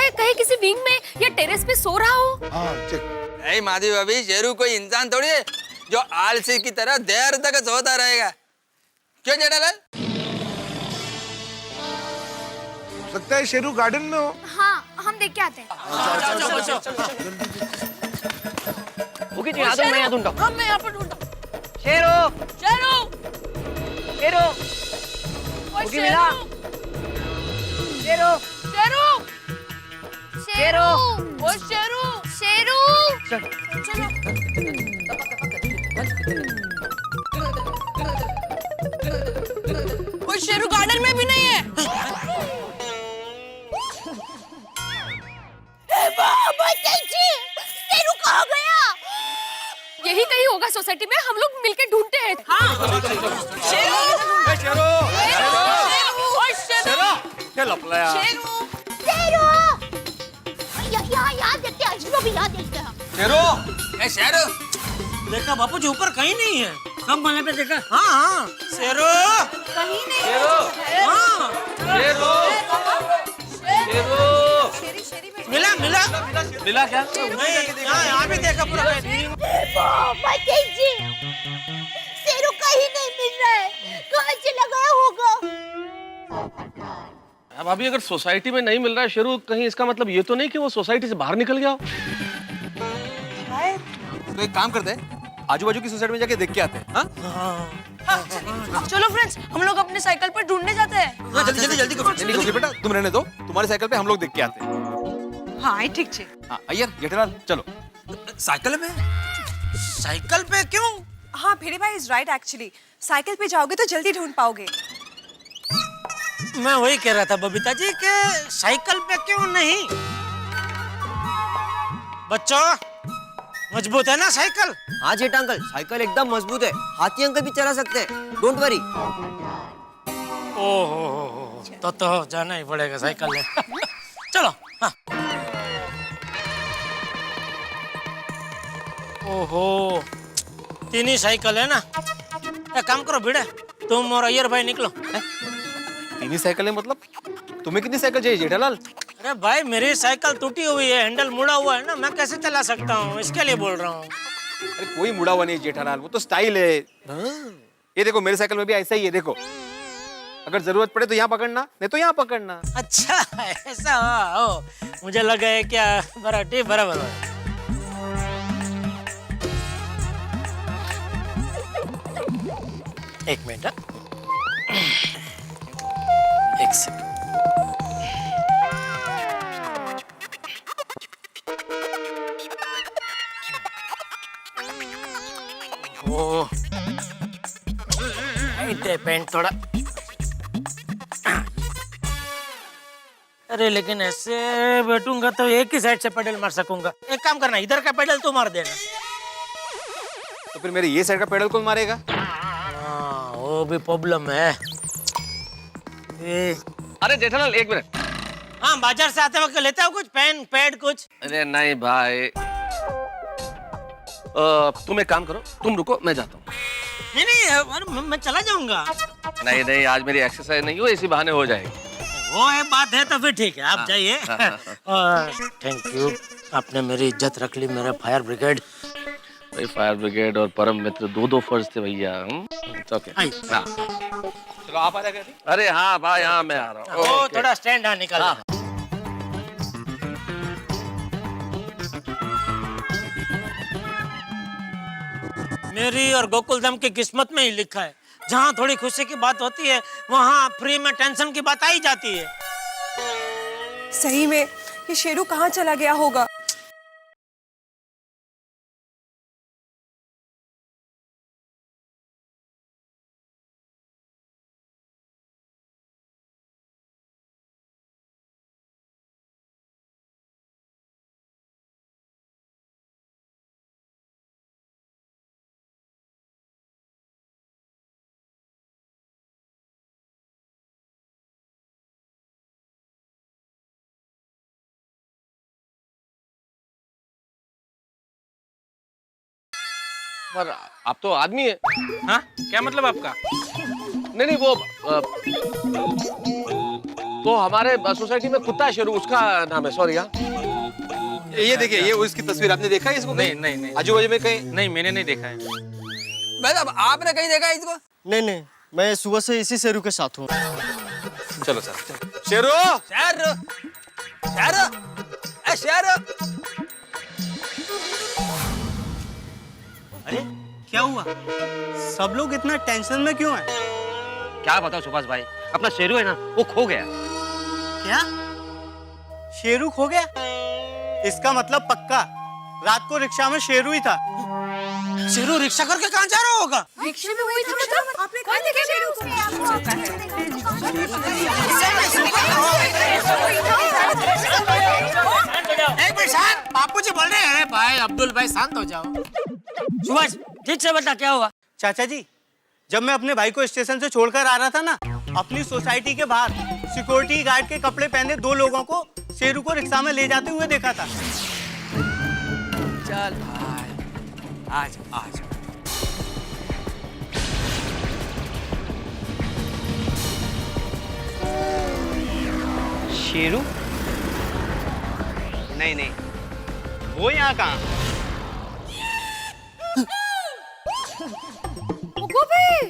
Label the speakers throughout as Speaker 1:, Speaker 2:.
Speaker 1: है कहीं किसी विंग में या टेरेस पे सो रहा हो।
Speaker 2: चेक।
Speaker 3: नहीं माधवी भाभी, शेरू कोई इंसान थोड़ी है जो आलसी की तरह देर तक सोता रहेगा। क्यों जेठालाल?
Speaker 2: लगता है शेरू गार्डन में हो।
Speaker 1: हाँ, हम देख के आते हैं।
Speaker 4: ओके जी, आ जाओ, मैं यहाँ ढूंढता हूँ।
Speaker 1: मैं यहाँ पर ढूंढता हूँ।
Speaker 4: शेरू,
Speaker 1: शेरू,
Speaker 4: शेरू, ओके मिला। शेरू,
Speaker 1: शेरू,
Speaker 4: शेरू,
Speaker 1: ओ शेरू, शेरू।
Speaker 4: चलो।
Speaker 1: चलो। कोई शेरू गार्डन में भी नहीं है। शेरू कहाँ गया? यही कहीं होगा सोसाइटी में, हम लोग मिलके ढूंढते हैं। हाँ। शेरू,
Speaker 3: शेरू,
Speaker 1: शेरू,
Speaker 3: क्या लपलाया?
Speaker 1: शेरू,
Speaker 5: यहाँ देखते हैं, अजीबो भी यहाँ देखते हैं।
Speaker 3: शेरू, ए शेरू,
Speaker 6: देखा बापू जी, ऊपर कहीं नहीं है। सब मने पे देखा। हाँ हाँ, शेरू
Speaker 1: कहीं नहीं।
Speaker 3: शेरू,
Speaker 6: हाँ,
Speaker 3: शेरू, शेरू,
Speaker 6: मिला मिला
Speaker 3: मिला क्या?
Speaker 6: नहीं, यहाँ भी देखा पूरा।
Speaker 5: जी, शेरू कहीं नहीं मिल रहा है, कहाँ चला गया होगा?
Speaker 4: अब अभी अगर सोसाइटी में नहीं मिल रहा है शेरू कहीं, इसका मतलब ये तो नहीं कि वो सोसाइटी से बाहर निकल गया हो।
Speaker 3: तो एक काम करते हैं, आजू बाजू की सोसाइटी में जाके देख के आते हैं। हाँ?
Speaker 1: चलो फ्रेंड्स, हम लोग अपने साइकिल पर ढूंढने जाते हैं।
Speaker 3: जल्दी जल्दी जल्दी करो। नहीं नहीं बेटा, तुम रहने दो, तुम्हारी साइकिल पे हम लोग देख के आते हैं।
Speaker 1: हाँ ठीक है।
Speaker 3: हाँ अय्यर, जेठालाल चलो। साइकिल में?
Speaker 6: साइकिल पे क्यों?
Speaker 7: हाँ भिड़े भाई इज राइट एक्चुअली, साइकिल पे जाओगे तो जल्दी ढूंढ पाओगे।
Speaker 6: मैं वही कह रहा था बबीता जी कि साइकिल पे क्यों नहीं? बच्चों, मजबूत है ना साइकिल?
Speaker 8: हाँ जेठा अंकल, साइकिल एकदम मजबूत है, हाथी अंकल भी चला सकते हैं, डोंट वरी।
Speaker 6: ओहो, तो जाना ही पड़ेगा साइकिल ले। चलो। हाँ। ओहो, तीन ही साइकिल है ना? एक काम करो भिड़े, तुम और अय्यर भाई निकलो।
Speaker 3: तीन ही साइकिल है मतलब? तुम्हें कितनी साइकिल चाहिए जेठालाल?
Speaker 6: अरे भाई, मेरी साइकिल टूटी हुई है, हैंडल मुड़ा हुआ है ना, मैं कैसे चला सकता हूँ, इसके लिए बोल रहा हूँ।
Speaker 3: अरे कोई मुड़ा हुआ नहीं जेठालाल, वो तो स्टाइल है। ये देखो मेरी साइकिल में भी ऐसा ही है, देखो। अगर जरूरत पड़े तो यहाँ पकड़ना, नहीं तो यहाँ पकड़ना।
Speaker 6: अच्छा ऐसा हो, मुझे लगा है क्या। बराबर। एक मिनट, एक सेकंड। ओ, पेंट थोड़ा। अरे लेकिन ऐसे बैठूंगा तो एक ही साइड से पेडल मार सकूंगा। एक काम करना, इधर का पेडल तू मार देना।
Speaker 3: तो फिर मेरे ये साइड का पेडल कौन मारेगा?
Speaker 6: हाँ, वो भी प्रॉब्लम है।
Speaker 4: अरे जेठालाल एक मिनट।
Speaker 6: हाँ, बाजार से आते वक्त लेता हो कुछ पेन पैड कुछ?
Speaker 4: अरे नहीं भाई, तुम एक काम करो, तुम रुको, मैं जाता हूँ।
Speaker 6: नहीं, मैं चला जाऊंगा।
Speaker 4: नहीं, आज मेरी एक्सरसाइज नहीं हो, इसी बहाने हो जाएगी।
Speaker 6: वो एक बात है तो फिर ठीक है, आप जाइए। थैंक यू, आपने मेरी इज्जत रख ली, मेरा फायर ब्रिगेड।
Speaker 4: भाई फायर ब्रिगेड और परम मित्र दो फर्ज थे भैया। ओके। हाँ।
Speaker 3: चलो आप आ जाएगा।
Speaker 4: अरे हाँ भाई, हाँ मैं आ रहा हूँ।
Speaker 6: ओ, थोड़ा स्टैंड हाँ निकाल।
Speaker 4: हाँ।
Speaker 6: मेरी और गोकुल धाम की किस्मत में ही लिखा है, जहाँ थोड़ी खुशी की बात होती है वहाँ फ्री में टेंशन की बात आई जाती है।
Speaker 7: सही में ये शेरू कहाँ चला गया होगा?
Speaker 4: पर आप तो आदमी है।
Speaker 3: हाँ क्या मतलब आपका?
Speaker 4: नहीं वो वो हमारे सोसाइटी में कुत्ता है शेरू, उसका नाम है। सॉरी। हाँ,
Speaker 3: ये देखिए, ये उसकी तस्वीर आपने देखा है इसको?
Speaker 6: नहीं
Speaker 3: आजू बाजू में कहीं?
Speaker 6: नहीं, मैंने नहीं देखा है।
Speaker 8: भाई अब आपने कहीं देखा है इसको?
Speaker 9: नहीं, मैं सुबह से इसी शेरू के साथ हूँ।
Speaker 3: चलो सर। शेरू,
Speaker 8: शेरू, शेरू, ए शेरू।
Speaker 9: अरे क्या हुआ? सब लोग इतना टेंशन में क्यों हैं?
Speaker 4: क्या बताओ सुभाष भाई, अपना शेरू है ना, वो खो गया।
Speaker 9: क्या? शेरू खो गया? इसका मतलब पक्का रात को रिक्शा में शेरू ही था।
Speaker 6: शेरू रिक्शा करके कहाँ जा रहा होगा?
Speaker 1: रिक्शे में वही था मतलब? आपने कौन देखे शेरू
Speaker 6: एक मिनट शांत, बापूजी बोल रहे हैं। अरे भाई अब्दुल भाई शांत हो जाओ। सुभाष ठीक से बता क्या हुआ?
Speaker 9: चाचा जी, जब मैं अपने भाई को स्टेशन से छोड़कर आ रहा था ना, अपनी सोसाइटी के बाहर सिक्योरिटी गार्ड के कपड़े पहने 2 लोगों को शेरू को रिक्शा में ले जाते हुए देखा था।
Speaker 8: चल भाई, आज आज
Speaker 9: शेरू? नहीं, वो यहाँ कहाँ?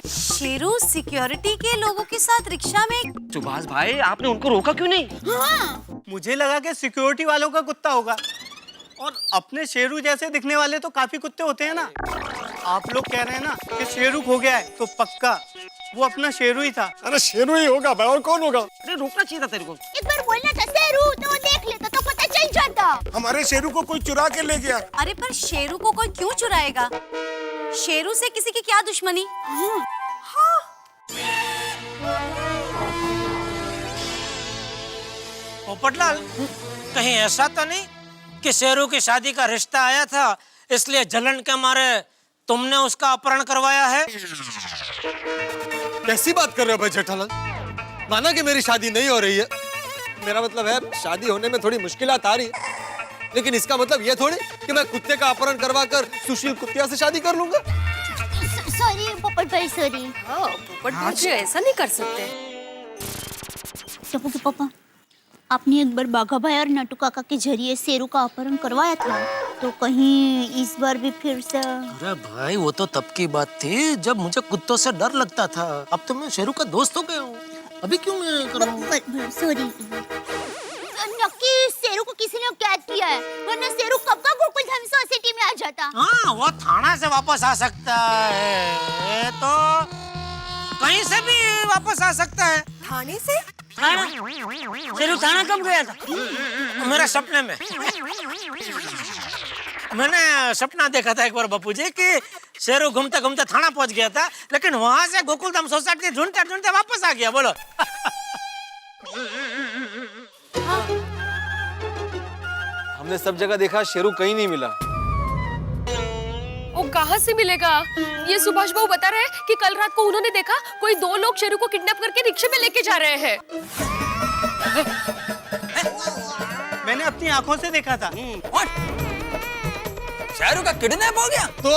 Speaker 5: शेरू सिक्योरिटी के लोगों के साथ रिक्शा में।
Speaker 4: सुभाष भाई, आपने उनको रोका क्यों नहीं?
Speaker 9: मुझे लगा कि सिक्योरिटी वालों का कुत्ता होगा, और अपने शेरू जैसे दिखने वाले तो काफी कुत्ते होते हैं ना। आप लोग कह रहे हैं ना कि शेरू खो गया है, तो पक्का वो अपना शेरू ही था।
Speaker 2: अरे शेरू ही होगा भाई, और कौन होगा?
Speaker 4: अरे रोकना चाहिए था तेरे को।
Speaker 5: एक बार बोलना था शेरू, तो वो देख लेता तो पता चल जाता।
Speaker 2: हमारे शेरू को कोई चुरा के ले गया।
Speaker 5: अरे पर शेरू को कोई क्यों चुराएगा? शेरू से किसी की क्या दुश्मनी?
Speaker 6: पोपटलाल, कहीं ऐसा तो नहीं कि शेरू की शादी का रिश्ता आया था, इसलिए जलन के मारे तुमने उसका अपहरण करवाया है?
Speaker 10: कैसी बात कर रहे हो भाई जेठालाल? माना कि मेरी शादी नहीं हो रही है, मेरा मतलब है शादी होने में थोड़ी मुश्किलात आ रही है, लेकिन इसका मतलब ये थोड़ी कि मैं कुत्ते का अपहरण करवाकर सुशील कुत्तिया से शादी कर लूंगा।
Speaker 5: सॉरी पोपट भाई, सॉरी।
Speaker 1: पोपट भाई ऐसा नहीं कर सकते।
Speaker 5: टप्पू के पापा, आपने एक बार बाघा भाई और नटू काका के जरिए शेरू का अपहरण करवाया था, तो कहीं इस बार भी फिर से?
Speaker 6: अरे भाई वो तो तब की बात थी जब मुझे कुत्तों से डर लगता था। अब तो मैं शेरू का दोस्त हो गया हूँ, अभी क्यों मैं करूँ?
Speaker 5: सॉरी। नक्की शेरू को किसी ने कैद किया है, वरना शेरू कब का गोकुलधाम सोसाइटी में आ जाता।
Speaker 6: हाँ, वो थाना से वापस आ सकता है, तो कहीं से भी वापस आ सकता है।
Speaker 7: थाने से?
Speaker 6: थाना? शेरू थाना कब गया था? मेरे सपने में। मैंने सपना देखा था एक बार बापूजी कि शेरू घूमते घूमते थाना पहुंच गया था, लेकिन वहां से गोकुलधाम सोसाइटी ढूंढते ढूंढते वापस आ गया। बोलो।
Speaker 3: हमने सब जगह देखा, शेरू कहीं नहीं मिला।
Speaker 1: वो कहाँ से मिलेगा? ये सुभाष बाबू बता रहे हैं कि कल रात को उन्होंने देखा कोई 2 लोग शेरू को किडनैप करके रिक्शे में लेके जा रहे हैं।
Speaker 9: मैंने अपनी आंखों से देखा था।
Speaker 8: शेरू का किडनैप हो गया?
Speaker 4: तो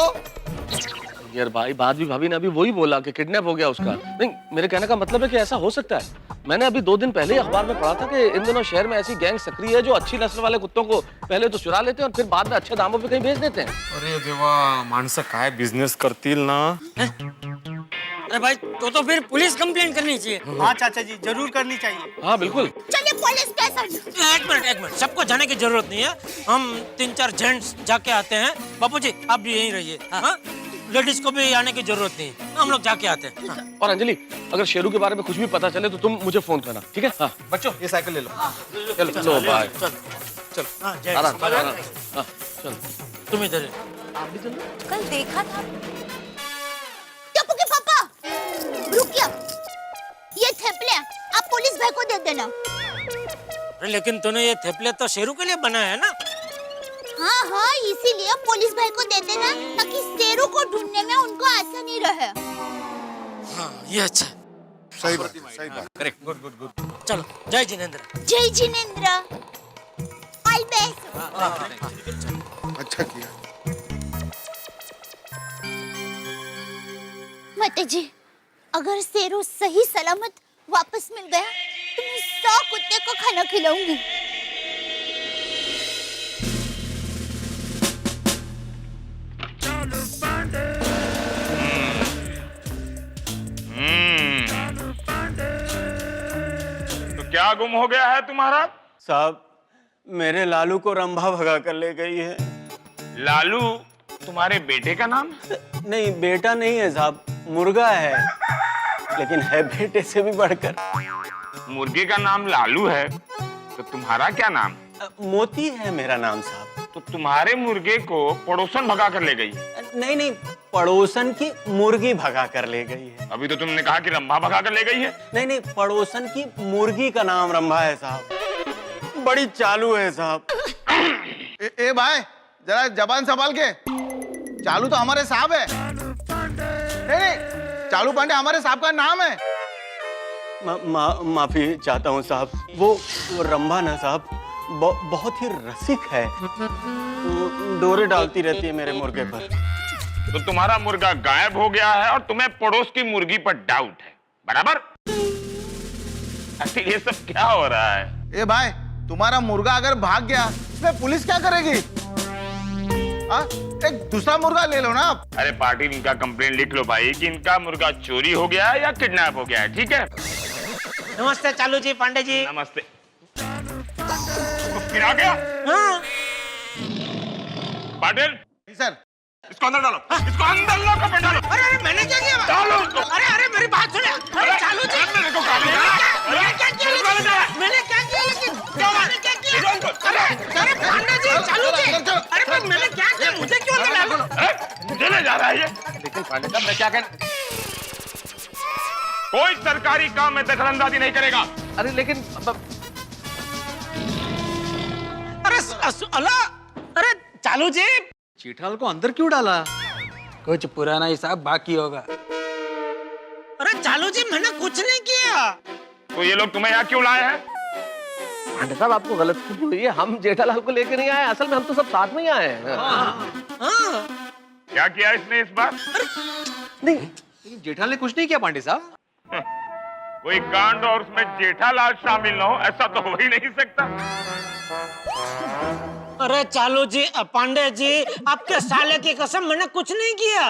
Speaker 4: यार भाई, बात भी भाभी ने अभी वही बोला कि किडनैप हो गया उसका। नहीं, मेरे कहने का मतलब है कि ऐसा हो सकता है। मैंने अभी 2 दिन पहले ही अखबार में पढ़ा था कि इन दिनों शहर में ऐसी गैंग सक्रिय है जो अच्छी नस्ल वाले कुत्तों को पहले तो चुरा लेते हैं और फिर बाद में अच्छे दामों पे कहीं बेच देते हैं।
Speaker 10: अरे देवा, माणसं काय बिझनेस करतील ना।
Speaker 6: अरे भाई तो फिर पुलिस कंप्लेंट करनी चाहिए।
Speaker 9: हाँ चाचा जी, जरूर करनी चाहिए।
Speaker 4: हाँ बिल्कुल।
Speaker 5: चलिए पुलिस स्टेशन।
Speaker 6: एक मिनट, सबको जाने की जरूरत नहीं है। हम 3-4 जेंट्स जाके आते हैं। बापूजी आप भी यहीं रहिए। हाँ, लेडीज को भी आने की जरूरत नहीं, हम लोग जाके आते हैं। हाँ।
Speaker 4: और अंजलि, अगर शेरू के बारे में कुछ भी पता चले तो तुम मुझे फोन करना, ठीक है? हाँ
Speaker 3: बच्चों, ये साइकिल ले लो।
Speaker 4: चलो बाय।
Speaker 6: चल। हाँ,
Speaker 4: आराम आराम। हाँ चलो।
Speaker 6: तुम इधर।
Speaker 4: आप भी चलो।
Speaker 5: कल देखा था। टप्पू के पापा, रुकिए। ये थेपले आप पुलिस भाई को दे देना।
Speaker 6: अरे लेकिन तूने ये थेपले तो शेरू के लिए बनाया है ना?
Speaker 5: हाँ, इसीलिए पुलिस भाई को दे देना ताकि शेरू को ढूंढने में उनको आसानी रहे।
Speaker 6: हाँ, ये अच्छा।
Speaker 2: सही बात, सही बात।
Speaker 3: Correct, good good good.
Speaker 6: चलो, जय जिनेंद्र।
Speaker 5: जय जिनेंद्र। All best.
Speaker 2: अच्छा किया।
Speaker 5: माता जी, अगर शेरू सही सलामत वापस मिल गया तो मैं 100 कुत्ते को खाना खिलाऊंगी।
Speaker 11: तो क्या गुम हो गया है तुम्हारा?
Speaker 9: साहब मेरे लालू को रंभा भगा कर ले गई है।
Speaker 11: लालू तुम्हारे बेटे का नाम?
Speaker 9: नहीं बेटा नहीं है साहब, मुर्गा है, लेकिन है बेटे से भी बढ़कर।
Speaker 11: मुर्गे का नाम लालू है तो तुम्हारा क्या नाम?
Speaker 9: मोती है मेरा नाम साहब।
Speaker 11: तो तुम्हारे मुर्गे को पड़ोसन भगा कर ले गई?
Speaker 9: नहीं नहीं, पड़ोसन की मुर्गी भगा कर ले गई है।
Speaker 11: अभी तो तुमने कहा कि रंभा भगा कर ले गई है।
Speaker 9: नहीं नहीं, पड़ोसन की मुर्गी का नाम रंभा है साहब, बड़ी चालू है साहब।
Speaker 12: ए भाई जरा जबान संभाल के, चालू तो हमारे साहब है। नहीं नहीं, चालू पांडे हमारे साहब का नाम है।
Speaker 9: माफी चाहता हूँ साहब, वो रंभा ना साहब बहुत ही रसिक है, डोरे डालती रहती है मेरे मुर्गे पर।
Speaker 11: तो तुम्हारा मुर्गा गायब हो गया है और तुम्हें पड़ोस की मुर्गी पर डाउट है, बराबर? आखिर ये सब क्या हो रहा है?
Speaker 12: ए भाई तुम्हारा मुर्गा अगर भाग गया इसमें पुलिस क्या करेगी? एक दूसरा मुर्गा ले लो ना आप।
Speaker 11: अरे पाटिल इनका कंप्लेंट लिख लो भाई कि इनका मुर्गा चोरी हो गया है या किडनैप हो गया है, ठीक है?
Speaker 6: नमस्ते चालू जी, पांडे जी।
Speaker 11: नमस्ते। तो फिर आ गया?
Speaker 6: हाँ।
Speaker 11: पाटिल
Speaker 12: सर
Speaker 11: इसको अंदर डालो, इसको अंदर लो, कपड़े डालो।
Speaker 6: अरे अरे मैंने क्या किया?
Speaker 11: डालो उसको।
Speaker 6: अरे अरे मेरी बात सुने। अरे चालू जी,
Speaker 11: मैंने क्या किया?
Speaker 6: मैंने क्या किया? मैंने क्या किया? लेकिन मैंने क्या किया? अरे पांडे जी, चालू जी, अरे पर मैंने क्या किया? मुझे क्यों नहीं डालो?
Speaker 11: मुझे ले जा रहा है ये।
Speaker 3: लेकिन पांडे साहब मैं क्या कहना,
Speaker 11: कोई सरकारी काम में दखलंदाजी नहीं करेगा।
Speaker 3: अरे लेकिन
Speaker 6: अरे अल्लाह, अरे चालू जी,
Speaker 10: जेठालाल को अंदर क्यों डाला?
Speaker 6: कुछ पुराना हिसाब बाकी होगा। अरे चालू जी मैंने कुछ नहीं किया।
Speaker 11: तो ये लोग तुम्हें यहाँ क्यों लाए हैं?
Speaker 4: पांडे साहब आपको गलतफहमी हुई है, हम जेठालाल को लेकर नहीं आए, असल में हम तो सब साथ में ही आए हैं।
Speaker 6: हाँ।
Speaker 11: क्या किया इसने इस बार?
Speaker 3: नहीं जेठालाल ने कुछ नहीं किया पांडे साहब।
Speaker 11: कोई कांड और उसमें जेठालाल शामिल न हो ऐसा तो हो ही नहीं सकता।
Speaker 6: अरे चालू जी, पांडे जी, आपके साले की कसम मैंने कुछ नहीं किया।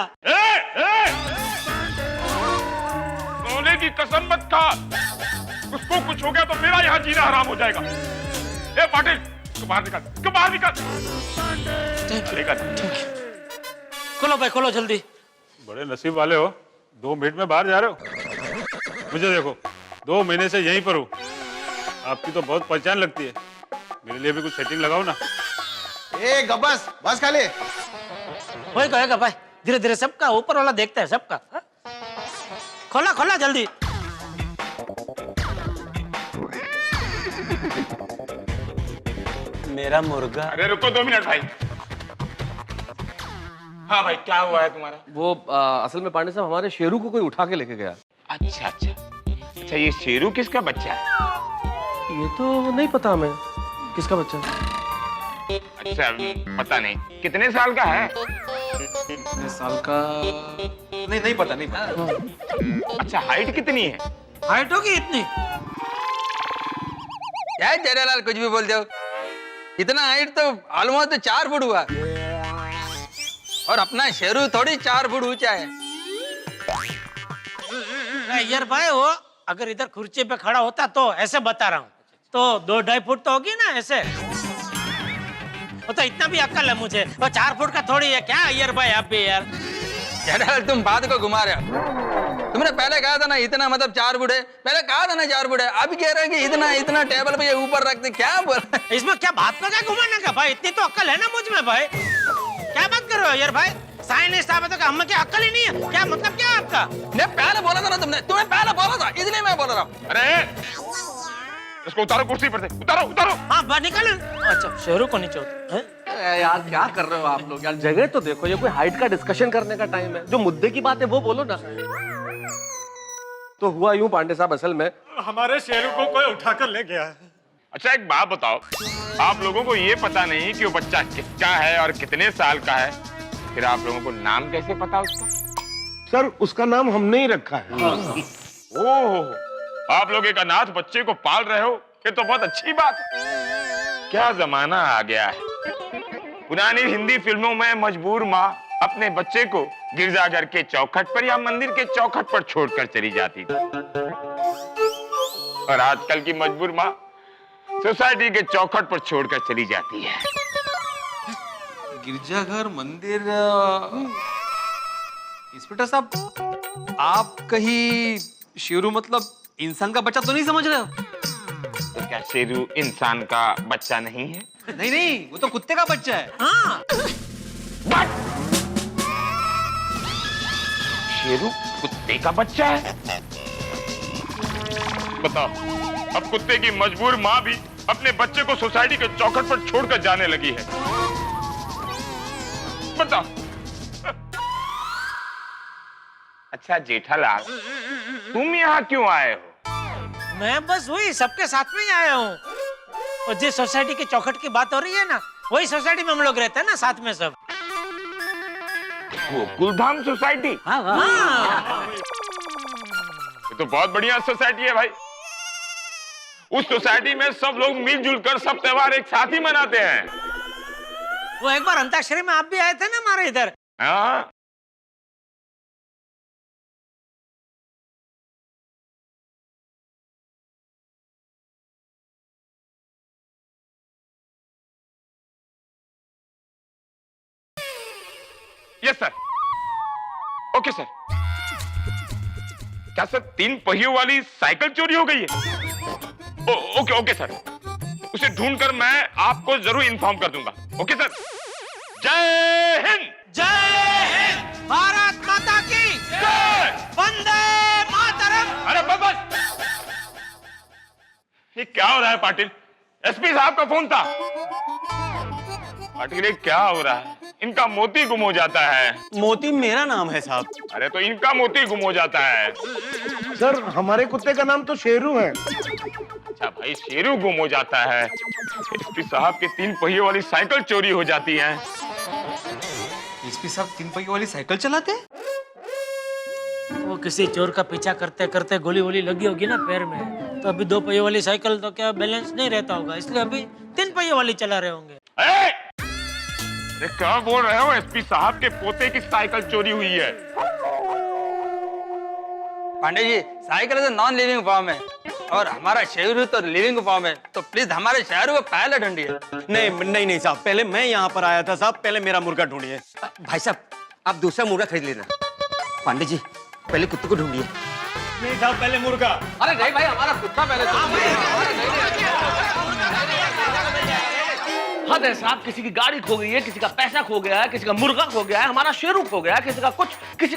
Speaker 11: सोने की कसम मत खा, उसको कुछ हो गया तो मेरा यहाँ जीना हराम हो जाएगा। ए पाटिल इसको बाहर निकाल, इसको बाहर निकाल।
Speaker 6: खोलो भाई, खोलो जल्दी।
Speaker 13: बड़े नसीब वाले हो, 2 मिनट में बाहर जा रहे हो। मुझे देखो 2 महीने से यहीं पर हूँ, आपकी तो बहुत पहचान लगती है, मेरे लिए भी कुछ सेटिंग लगाओ ना।
Speaker 12: ए गब्बस बस खाली
Speaker 6: होएगा भाई, धीरे धीरे, सबका ऊपर वाला देखता है सबका। हा? खोला खोला जल्दी।
Speaker 9: मेरा मुर्गा।
Speaker 11: अरे रुको 2 मिनट भाई। हाँ भाई क्या हुआ है तुम्हारा?
Speaker 4: वो असल में पांडे साहब हमारे शेरू को कोई उठा के लेके गया।
Speaker 11: अच्छा अच्छा अच्छा, ये शेरू किसका बच्चा है?
Speaker 4: ये तो नहीं पता हमें किसका बच्चा है।
Speaker 11: अच्छा पता नहीं, कितने साल का है?
Speaker 3: कितने साल का नहीं पता, नहीं पता।
Speaker 11: अच्छा हाइट कितनी है?
Speaker 6: हाइट होगी इतनी?
Speaker 8: क्या जेठालाल कुछ भी बोलते हो, इतना हाइट तो ऑलमोस्ट 4 फुट हुआ, और अपना शेरू थोड़ी 4 फुट ऊंचा है।
Speaker 6: यार भाई वो अगर इधर कुर्सी पे खड़ा होता तो ऐसे बता रहा हूँ, तो 2-2.5 फुट तो होगी ना ऐसे। वो तो इतना भी अक्ल है मुझे, वो 4 फुट का थोड़ी है क्या यार भाई? आप भी यार
Speaker 8: जेठालाल तुम बात को घुमा रहे हो, तुमने पहले कहा था ना इतना मतलब 4 फुट है, पहले कहा था ना 4 फुट है, अभी कह रहे हैं कि इतना इतना टेबल पे ऊपर रखते, क्या बोल रहे हैं?
Speaker 6: इसमें क्या बात का क्या घुमाने का भाई? इतनी तो अक्ल है ना मुझ में भाई, क्या बात कर रहे हो यार भाई? साइंस है तो हमें क्या अक्ल ही नहीं है क्या? मतलब क्या है आपका?
Speaker 8: नहीं पहले बोला था ना तुमने, तुम्हें पहले बोला था, इसलिए मैं बोल रहा हूँ।
Speaker 11: अरे इसको उतारो कुर्सी पर से, उतारो उतारो।
Speaker 6: हाँ बाहर निकालो। अच्छा शेरू को नीचे उतारो।
Speaker 4: यार क्या कर रहे हो आप लोग यार, जगह तो देखो, ये कोई हाइट का डिस्कशन करने का टाइम है, जो मुद्दे की बात है वो बोलो ना। तो हुआ यूं पांडे साहब, असल में
Speaker 13: हमारे शेरू को कोई उठाकर ले गया है।
Speaker 11: अच्छा एक बात बताओ, आप लोगों को ये पता नहीं कि वो बच्चा किसका है और कितने साल का है, फिर आप लोगों को नाम कैसे पता उसका?
Speaker 2: सर उसका नाम हमने ही रखा है।
Speaker 11: ओह आप लोग एक अनाथ बच्चे को पाल रहे हो, ये तो बहुत अच्छी बात है। क्या जमाना आ गया है। पुरानी हिंदी फिल्मों में मजबूर माँ अपने बच्चे को गिरजाघर के चौखट पर या मंदिर के चौखट पर छोड़कर चली जाती थी, और आजकल की मजबूर माँ सोसाइटी के चौखट पर छोड़कर चली जाती है।
Speaker 3: गिरजाघर, मंदिर, इंस्पेक्टर साहब, आप कहीं शेरू मतलब इंसान का बच्चा तो नहीं समझ रहे हो?
Speaker 11: तो क्या शेरू इंसान का बच्चा नहीं है?
Speaker 3: नहीं नहीं, वो तो कुत्ते का बच्चा है।
Speaker 6: हाँ।
Speaker 11: शेरू कुत्ते का बच्चा है? बताओ, अब कुत्ते की मजबूर माँ भी अपने बच्चे को सोसाइटी के चौखट पर छोड़कर जाने लगी है। बताओ। अच्छा जेठालाल, तुम यहाँ क्यों आए हो?
Speaker 6: मैं बस वही सबके साथ में ही आया हूँ। और जिस सोसाइटी के चौखट की बात हो रही है ना, वही सोसाइटी में हम लोग रहते हैं ना साथ में सब।
Speaker 11: वो कुलधाम सोसाइटी?
Speaker 6: हाँ।
Speaker 11: ये तो बहुत बढ़िया सोसाइटी है भाई। उस सोसाइटी में सब लोग मिलजुल कर सब त्योहार एक साथ ही मनाते हैं।
Speaker 6: वो एक बार अंताक्षरी में आप भी आए थे ना हमारे इधर।
Speaker 11: हाँ। Yes sir. Okay sir. क्या सर 3 पहियों वाली साइकिल चोरी हो गई है? ओके सर, उसे ढूंढकर मैं आपको जरूर इन्फॉर्म कर दूंगा। Okay sir. जय हिंद।
Speaker 6: जय हिंद। भारत माता की जय। वंदे मातरम।
Speaker 11: अरे बस। ये क्या हो रहा है पाटिल? एसपी साहब का फोन था। पाटिल ये क्या हो रहा है? इनका मोती गुम हो जाता है।
Speaker 9: मोती मेरा नाम है साहब।
Speaker 11: अरे तो इनका मोती गुम हो जाता है।
Speaker 12: सर हमारे कुत्ते का नाम तो शेरू है।
Speaker 11: अच्छा भाई, शेरू गुम हो जाता है, एसपी साहब के 3 पहियों वाली साइकिल चोरी हो जाती है।
Speaker 3: एसपी साहब 3 पहियों वाली साइकिल चलाते हैं?
Speaker 6: वो किसी चोर का पीछा करते करते गोली वोली लगी होगी ना पैर में, तो अभी 2 पहियों वाली साइकिल तो क्या बैलेंस नहीं रहता होगा, इसलिए अभी 3 पहियों वाली चला रहे होंगे।
Speaker 11: अरे क्या बोल रहे हो? एसपी साहब के पोते की साइकिल चोरी हुई है।
Speaker 8: पांडे जी, साइकिल तो नॉन लिविंग फॉर्म है और हमारा शेरू तो लिविंग फॉर्म है, तो प्लीज हमारे शेरू को पहले ढूंढिए।
Speaker 9: नहीं साहब, पहले मैं यहाँ पर आया था साहब, पहले मेरा मुर्गा ढूंढिए।
Speaker 10: भाई साहब, आप दूसरा मुर्गा खरीद लेना। पांडे जी, पहले कुत्ते को ढूंढिए।
Speaker 9: नहीं साहब, पहले मुर्गा।
Speaker 3: अरे नहीं भाई, हमारा कुत्ता पहले।
Speaker 4: हद है साहब, किसी की गाड़ी खो गई है, किसी का पैसा खो गया है, किसी का मुर्गा खो गया है, हमारा शेरू खो गया है, किसी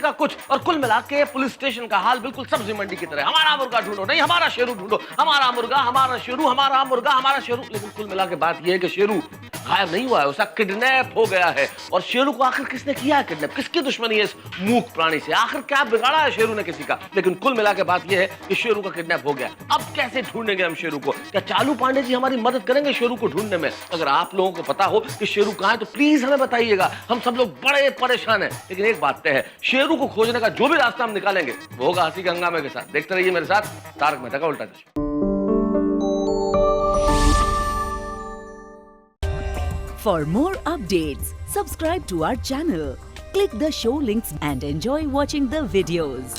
Speaker 4: का कुछ, और कुल मिला के पुलिस स्टेशन का हाल बिल्कुल सब्जी मंडी की तरह। हमारा मुर्गा ढूंढो, नहीं हमारा शेरू ढूंढो, हमारा मुर्गा, हमारा शेरू, हमारा मुर्गा, हमारा शेरू। लेकिन कुल मिला के बात यह है कि शेरू गायब नहीं हुआ है, उसका किडनैप हो गया है। और शेरू को आखिर किसने किया है किडनैप? किसकी दुश्मनी है इस मूक प्राणी से? आखिर क्या बिगाड़ा है शेरू ने किसी का? लेकिन कुल मिला के बात यह है कि शेरू का किडनैप हो गया। अब कैसे ढूंढेंगे हम शेरू को? क्या चालू पांडे जी हमारी मदद करेंगे शेरू को ढूंढने में? अगर आप लोगों को पता हो कि शेरू कहां है तो प्लीज हमें बताइएगा। हम सब लोग बड़े परेशान हैं। लेकिन एक बात तय है, शेरू को खोजने का जो भी रास्ता हम निकालेंगे वो होगा हंसी के हंगामे के साथ। देखते रहिए मेरे साथ तारक मेहता का उल्टा चश्मा।
Speaker 14: For more updates, subscribe to our channel, click the show links and enjoy watching the videos.